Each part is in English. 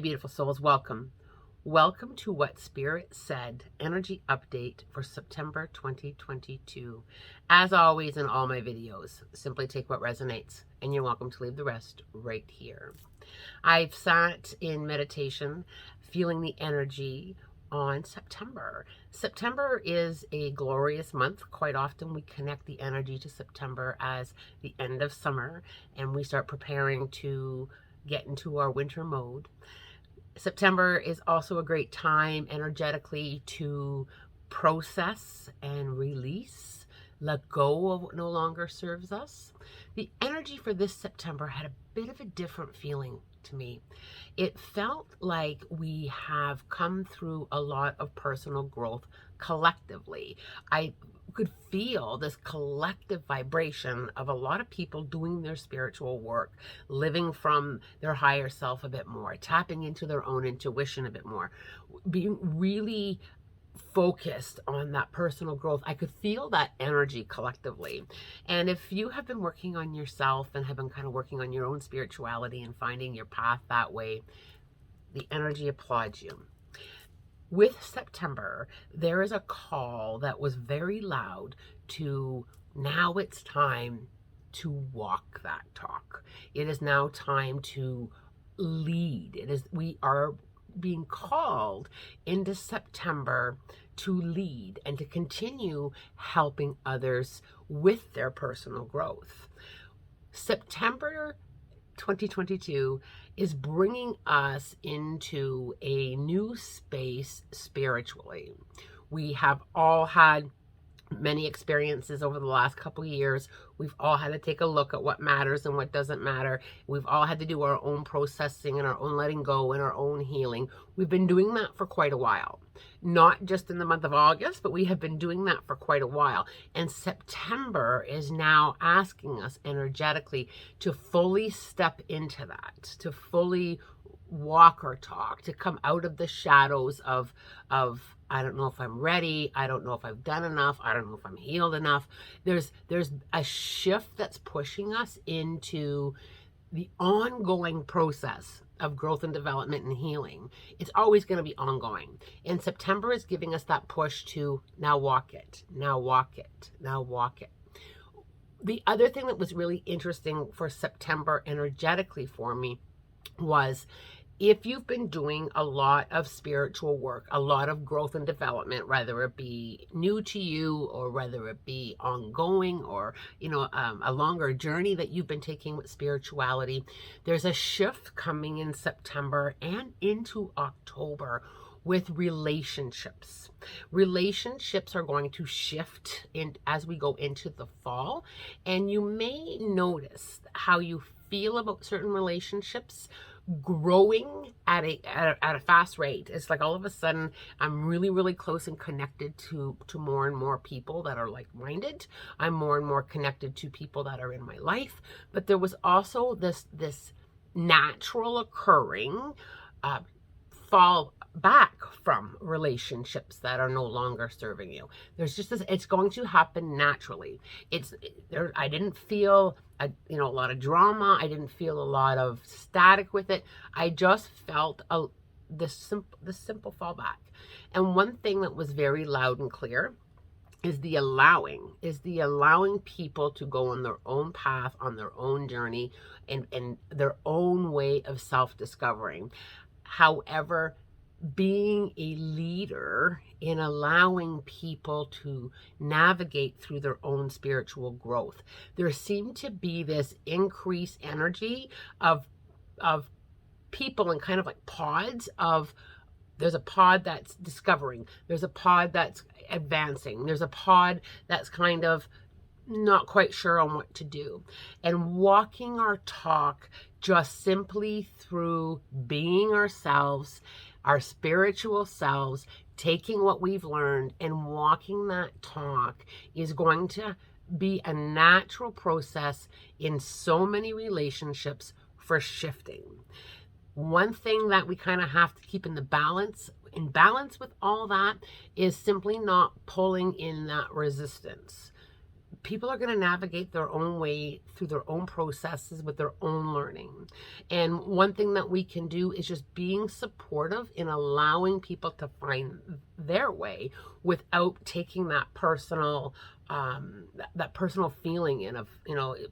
beautiful souls, welcome. Welcome to What Spirit Said Energy Update for September 2022. As always in all my videos, simply take what resonates and you're welcome to leave the rest right here. I've sat in meditation feeling the energy on September. September is a glorious month. Quite often we connect the energy to September as the end of summer and we start preparing to get into our winter mode. September is also a great time energetically to process and release, let go of what no longer serves us. The energy for this September had a bit of a different feeling to me. It felt like we have come through a lot of personal growth collectively. I could feel this collective vibration of a lot of people doing their spiritual work, living from their higher self a bit more, tapping into their own intuition a bit more, being really focused on that personal growth. I could feel that energy collectively. And if you have been working on yourself and have been kind of working on your own spirituality and finding your path that way, the energy applauds you. With September, there is a call that was very loud to now it's time to walk that talk. It is now time to lead. We are being called into September to lead and to continue helping others with their personal growth. September 2022 is bringing us into a new space spiritually. We have all had many experiences over the last couple of years. We've all had to take a look at what matters and what doesn't matter. We've all had to do our own processing and our own letting go and our own healing. We've been doing that for quite a while. Not just in the month of August, but we have been doing that for quite a while. And September is now asking us energetically to fully step into that, to fully walk or talk, to come out of the shadows of I don't know if I'm ready, I don't know if I've done enough, I don't know if I'm healed enough. There's a shift that's pushing us into the ongoing process of growth and development and healing. It's always going to be ongoing. And September is giving us that push to now walk it, now walk it, now walk it. The other thing that was really interesting for September energetically for me was, if you've been doing a lot of spiritual work, a lot of growth and development, whether it be new to you or whether it be ongoing or, a longer journey that you've been taking with spirituality, there's a shift coming in September and into October with relationships. Relationships are going to shift as we go into the fall, and you may notice how you feel about certain relationships growing at a fast rate. It's like all of a sudden I'm really, really close and connected to more and more people that are like-minded. I'm more and more connected to people that are in my life. But there was also this natural occurring fall back from relationships that are no longer serving you. There's just this, it's going to happen naturally. I didn't feel a lot of drama. I didn't feel a lot of static with it. I just felt the simple fallback. And one thing that was very loud and clear is the allowing people to go on their own path, on their own journey, and their own way of self-discovering. However, being a leader in allowing people to navigate through their own spiritual growth. There seemed to be this increased energy of people in kind of like pods of, there's a pod that's discovering, there's a pod that's advancing, there's a pod that's kind of not quite sure on what to do. And walking our talk just simply through being ourselves, our spiritual selves, taking what we've learned and walking that talk is going to be a natural process in so many relationships for shifting. One thing that we kind of have to keep in balance with all that is simply not pulling in that resistance. people are going to navigate their own way through their own processes with their own learning. And one thing that we can do is just being supportive in allowing people to find their way without taking that personal that personal feeling in of,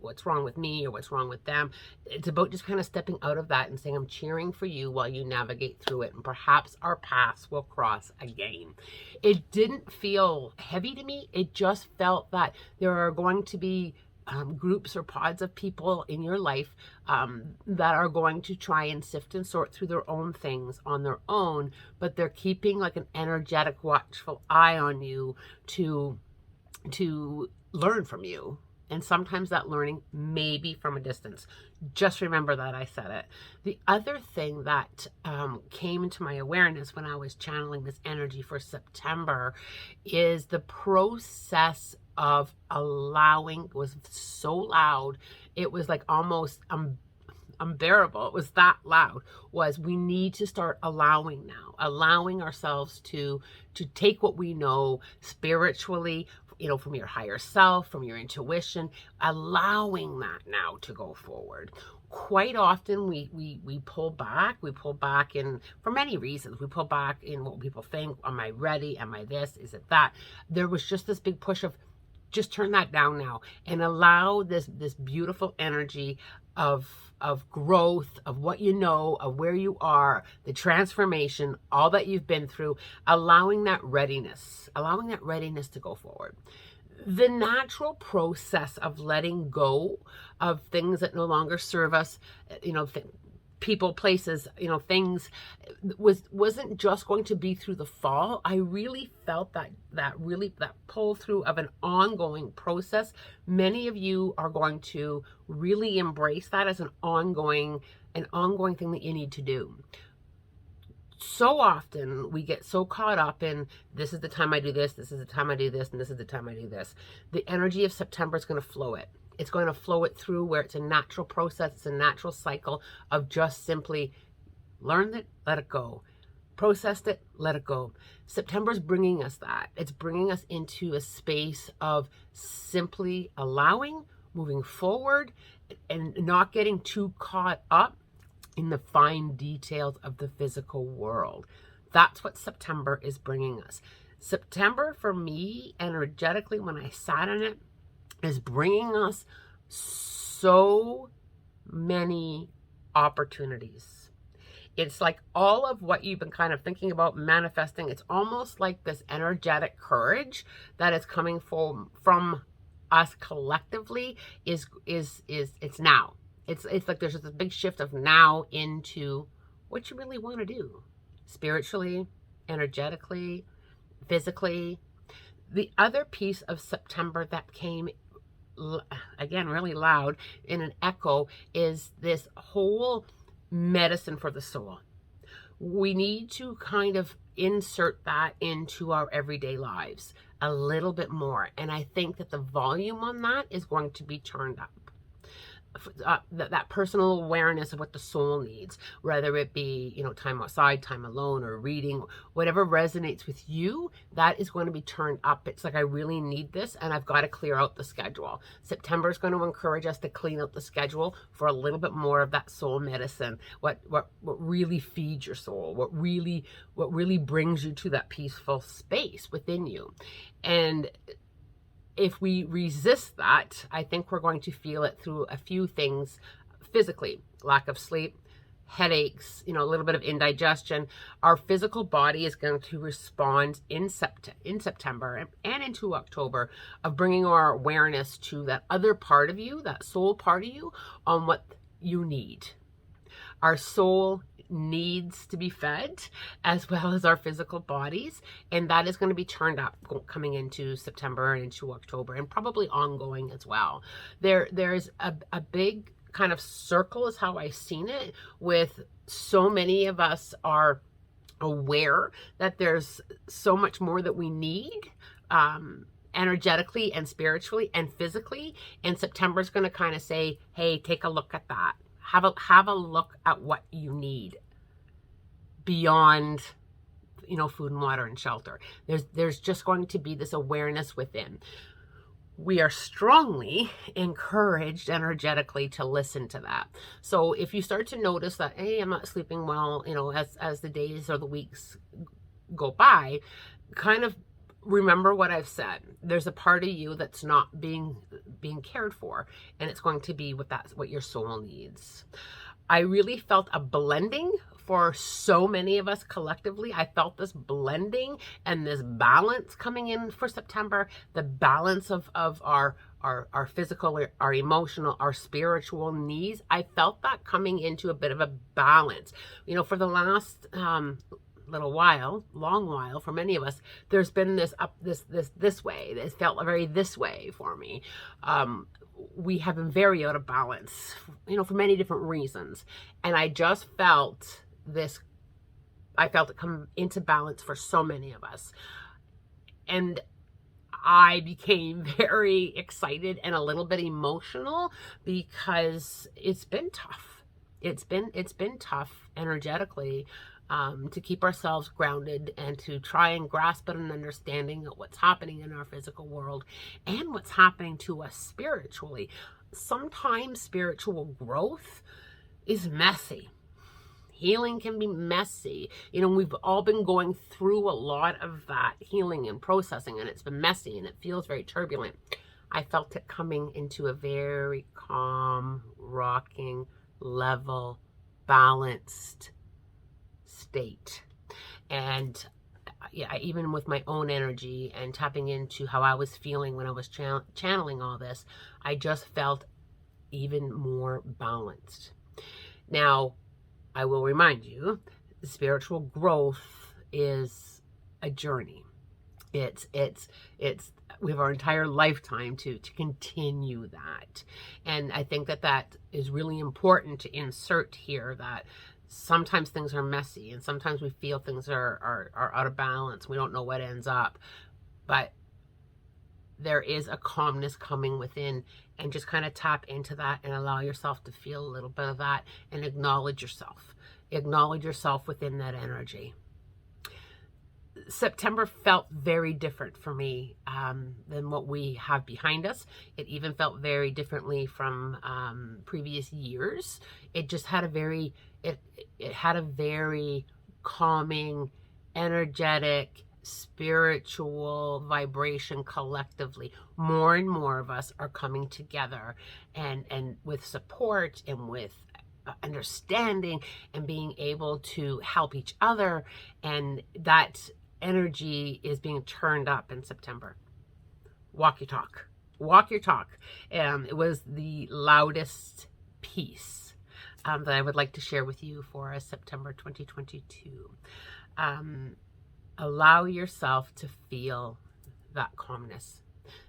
what's wrong with me or what's wrong with them. It's about just kind of stepping out of that and saying, I'm cheering for you while you navigate through it, and perhaps our paths will cross again. It didn't feel heavy to me. It just felt that there are going to be groups or pods of people in your life that are going to try and sift and sort through their own things on their own, but they're keeping like an energetic watchful eye on you to learn from you. And sometimes that learning may be from a distance. Just remember that I said it. The other thing that came into my awareness when I was channeling this energy for September is the process of allowing. Was so loud. It was like almost unbearable. It was that loud. Was we need to start allowing now, allowing ourselves to take what we know spiritually, from your higher self, from your intuition, allowing that now to go forward. Quite often we pull back in, for many reasons, we pull back in what people think. Am I ready? Am I this? Is it that? There was just this big push of just turn that down now and allow this beautiful energy of growth, of what you know, of where you are, the transformation, all that you've been through, allowing that readiness to go forward. The natural process of letting go of things that no longer serve us, people, places, things, wasn't just going to be through the fall. I really felt that pull through of an ongoing process. Many of you are going to really embrace that as an ongoing thing that you need to do. So often we get so caught up in, this is the time I do this, this is the time I do this, and this is the time I do this. The energy of September is going to flow it. It's going to flow it through where it's a natural process. It's a natural cycle of just simply learned it, let it go. Processed it, let it go. September's bringing us that. It's bringing us into a space of simply allowing, moving forward, and not getting too caught up in the fine details of the physical world. That's what September is bringing us. September, for me, energetically, when I sat in it, is bringing us so many opportunities. It's like all of what you've been kind of thinking about manifesting. It's almost like this energetic courage that is coming from us collectively is it's now. It's like there's this big shift of now into what you really want to do, spiritually, energetically, physically. The other piece of September that came, again, really loud in an echo, is this whole medicine for the soul. We need to kind of insert that into our everyday lives a little bit more. And I think that the volume on that is going to be turned up. That personal awareness of what the soul needs, whether it be, time outside, time alone, or reading, whatever resonates with you, that is going to be turned up. It's like, I really need this, and I've got to clear out the schedule. September is going to encourage us to clean out the schedule for a little bit more of that soul medicine. What really feeds your soul, what really brings you to that peaceful space within you. And if we resist that, I think we're going to feel it through a few things physically: lack of sleep, headaches, a little bit of indigestion. Our physical body is going to respond in September and into October of bringing our awareness to that other part of you, that soul part of you, on what you need. Our soul needs to be fed, as well as our physical bodies, and that is going to be turned up coming into September and into October, and probably ongoing as well. There's a big kind of circle, is how I've seen it, with so many of us are aware that there's so much more that we need, energetically and spiritually and physically, and September's going to kind of say, hey, take a look at that. Have a look at what you need beyond, food and water and shelter. There's just going to be this awareness within. we are strongly encouraged energetically to listen to that. So if you start to notice that, hey, I'm not sleeping well, as the days or the weeks go by, kind of remember what I've said. There's a part of you that's not being cared for, and it's going to be what your soul needs. I really felt a blending for so many of us collectively. I felt this blending and this balance coming in for September, the balance of our physical, our emotional, our spiritual needs. I felt that coming into a bit of a balance. For the last long while, for many of us, there's been this way. It felt very this way for me. We have been very out of balance, for many different reasons. And I just felt I felt it come into balance for so many of us. And I became very excited and a little bit emotional because it's been tough. It's been tough energetically, to keep ourselves grounded and to try and grasp at an understanding of what's happening in our physical world and what's happening to us spiritually. Sometimes spiritual growth is messy. Healing can be messy. We've all been going through a lot of that healing and processing, and it's been messy and it feels very turbulent. I felt it coming into a very calm, rocking, level, balanced state. And yeah, even with my own energy and tapping into how I was feeling when I was channeling all this, I just felt even more balanced. Now, I will remind you, spiritual growth is a journey. It's we have our entire lifetime to continue that. And I think that is really important to insert here, that sometimes things are messy and sometimes we feel things are out of balance. We don't know what ends up. But there is a calmness coming within, and just kind of tap into that and allow yourself to feel a little bit of that and acknowledge yourself. Acknowledge yourself within that energy. September felt very different for me than what we have behind us. It even felt very differently from previous years. It just had a very, it had a very calming, energetic, spiritual vibration collectively. More and more of us are coming together and with support and with understanding and being able to help each other, and that energy is being turned up in September. Walk your talk. Walk your talk. It was the loudest piece that I would like to share with you for September 2022. Allow yourself to feel that calmness.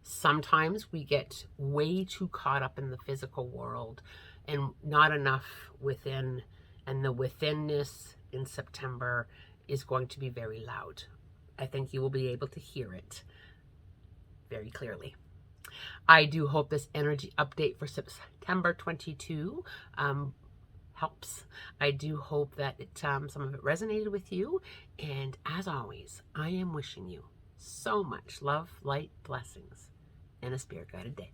Sometimes we get way too caught up in the physical world and not enough within, and the withinness in September is going to be very loud. I think you will be able to hear it very clearly. I do hope this energy update for September 22 helps. I do hope that some of it resonated with you. And as always, I am wishing you so much love, light, blessings, and a spirit-guided day.